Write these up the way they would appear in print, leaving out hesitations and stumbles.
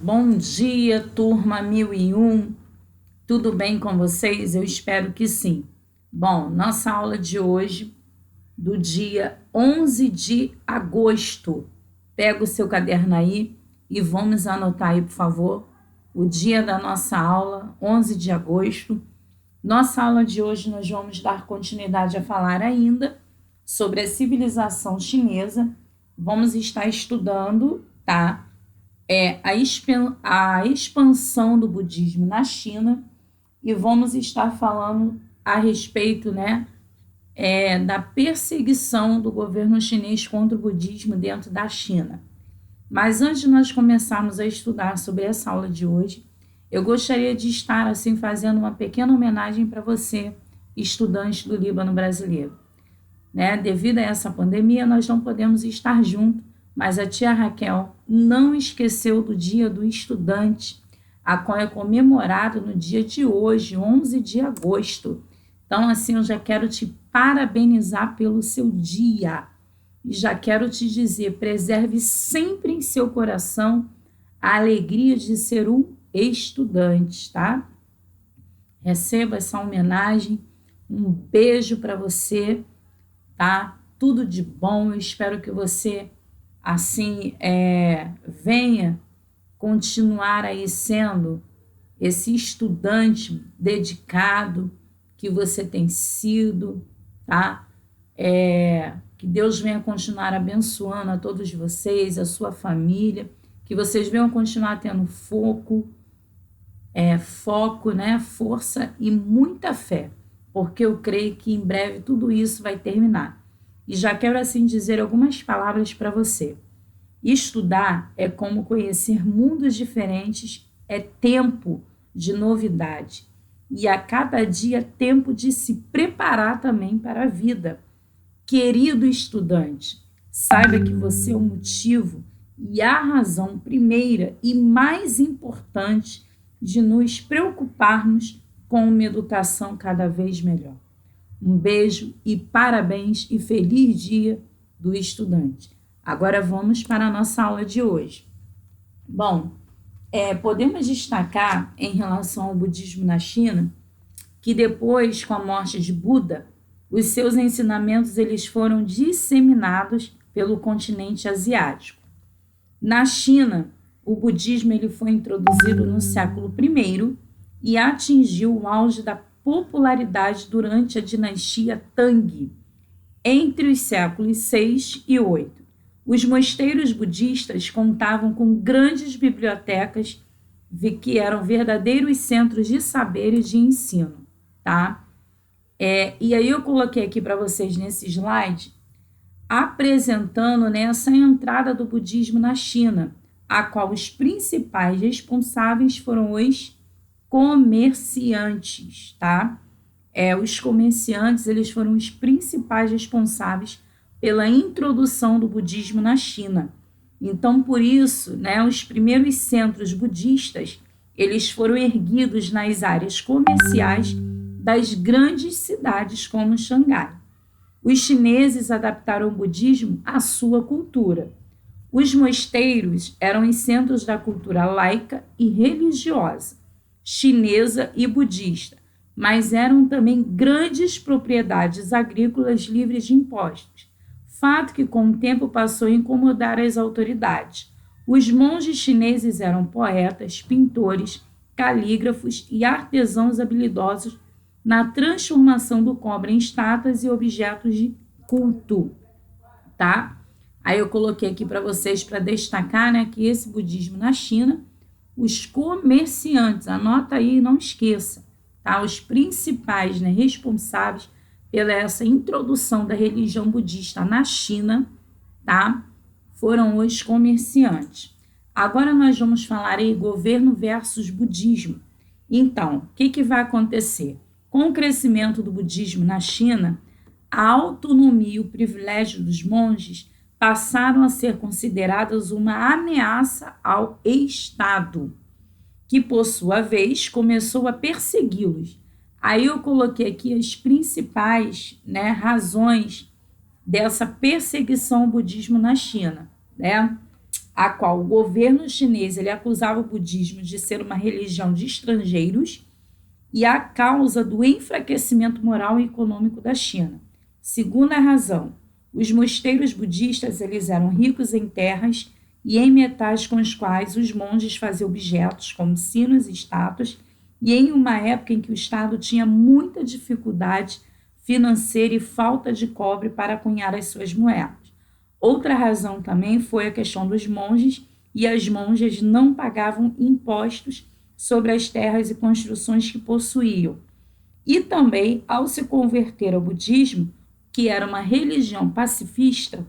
Bom dia, turma 1001. Tudo bem com vocês? Eu espero que sim. Bom, nossa aula de hoje, do dia 11 de agosto. Pega o seu caderno aí e vamos anotar aí, por favor, o dia da nossa aula, 11 de agosto. Nossa aula de hoje nós vamos dar continuidade a falar ainda sobre a civilização chinesa. Vamos estar estudando, tá? A expansão do budismo na China e vamos estar falando a respeito, né, da perseguição do governo chinês contra o budismo dentro da China. Mas antes de nós começarmos a estudar sobre essa aula de hoje, eu gostaria de estar assim fazendo uma pequena homenagem para você, estudante do Líbano brasileiro. Né? Devido a essa pandemia, nós não podemos estar juntos, mas a tia Raquel não esqueceu do Dia do Estudante, a qual é comemorado no dia de hoje, 11 de agosto. Então, assim, eu já quero te parabenizar pelo seu dia e já quero te dizer, preserve sempre em seu coração a alegria de ser um estudante, tá? Receba essa homenagem, um beijo para você, tá? Tudo de bom, eu espero que você assim venha continuar aí sendo esse estudante dedicado que você tem sido, tá? Que Deus venha continuar abençoando a todos vocês, a sua família, que vocês venham continuar tendo foco, né? Força e muita fé, porque eu creio que em breve tudo isso vai terminar. E já quero assim dizer algumas palavras para você. Estudar é como conhecer mundos diferentes, é tempo de novidade. E a cada dia é tempo de se preparar também para a vida. Querido estudante, saiba que você é o motivo e a razão primeira e mais importante de nos preocuparmos com uma educação cada vez melhor. Um beijo e parabéns e feliz dia do estudante. Agora vamos para a nossa aula de hoje. Bom, podemos destacar em relação ao budismo na China que depois, com a morte de Buda, os seus ensinamentos eles foram disseminados pelo continente asiático. Na China, o budismo ele foi introduzido no século I e atingiu o auge da popularidade durante a dinastia Tang, entre os séculos 6 e 8. Os mosteiros budistas contavam com grandes bibliotecas que eram verdadeiros centros de saber e de ensino, tá? E aí eu coloquei aqui para vocês nesse slide, apresentando essa entrada do budismo na China, a qual os principais responsáveis foram os comerciantes, tá? Os comerciantes, eles foram os principais responsáveis pela introdução do budismo na China. Então, por isso, os primeiros centros budistas, eles foram erguidos nas áreas comerciais das grandes cidades como Xangai. Os chineses adaptaram o budismo à sua cultura. Os mosteiros eram os centros da cultura laica e religiosa, chinesa e budista, mas eram também grandes propriedades agrícolas livres de impostos, fato que com o tempo passou a incomodar as autoridades. Os monges chineses eram poetas, pintores, calígrafos e artesãos habilidosos na transformação do cobre em estátuas e objetos de culto, tá? Aí eu coloquei aqui para vocês para destacar, que esse budismo na China, os comerciantes, anota aí e não esqueça, tá? Os principais, responsáveis pela essa introdução da religião budista na China, tá? Foram os comerciantes. Agora nós vamos falar aí governo versus budismo. Então, o que vai acontecer? Com o crescimento do budismo na China, a autonomia e o privilégio dos monges passaram a ser consideradas uma ameaça ao Estado, que, por sua vez, começou a persegui-los. Aí eu coloquei aqui as principais razões dessa perseguição ao budismo na China, a qual o governo chinês ele acusava o budismo de ser uma religião de estrangeiros e a causa do enfraquecimento moral e econômico da China. Segunda razão, os mosteiros budistas eles eram ricos em terras e em metais com os quais os monges faziam objetos como sinos e estátuas, e em uma época em que o Estado tinha muita dificuldade financeira e falta de cobre para cunhar as suas moedas. Outra razão também foi a questão dos monges, e as monjas não pagavam impostos sobre as terras e construções que possuíam. E também, ao se converter ao budismo, que era uma religião pacifista,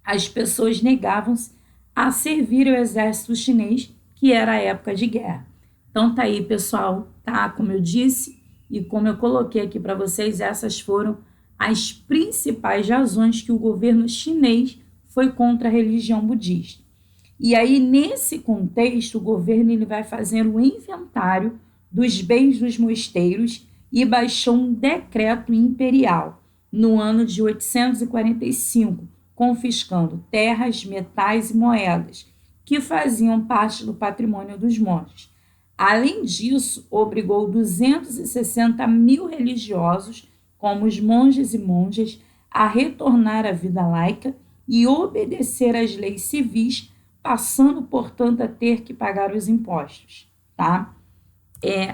as pessoas negavam-se a servir ao exército chinês, que era a época de guerra. Então tá aí, pessoal, tá? Como eu disse e como eu coloquei aqui para vocês, essas foram as principais razões que o governo chinês foi contra a religião budista. E aí, nesse contexto, o governo ele vai fazer um inventário dos bens dos mosteiros e baixou um decreto imperial no ano de 845, confiscando terras, metais e moedas que faziam parte do patrimônio dos monges. Além disso, obrigou 260 mil religiosos, como os monges e monjas, a retornar à vida laica e obedecer às leis civis, passando, portanto, a ter que pagar os impostos, tá?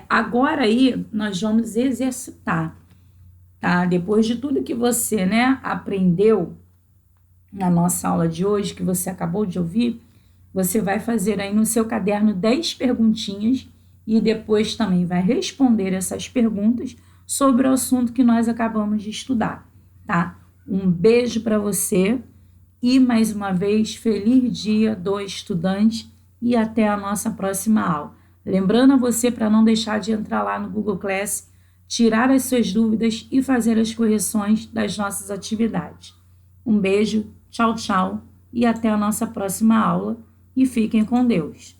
Agora aí nós vamos exercitar, tá? Depois de tudo que você, aprendeu na nossa aula de hoje, que você acabou de ouvir, você vai fazer aí no seu caderno 10 perguntinhas e depois também vai responder essas perguntas sobre o assunto que nós acabamos de estudar, tá? Um beijo para você e, mais uma vez, feliz dia do estudante e até a nossa próxima aula. Lembrando a você para não deixar de entrar lá no Google Class, tirar as suas dúvidas e fazer as correções das nossas atividades. Um beijo, tchau, tchau e até a nossa próxima aula e fiquem com Deus.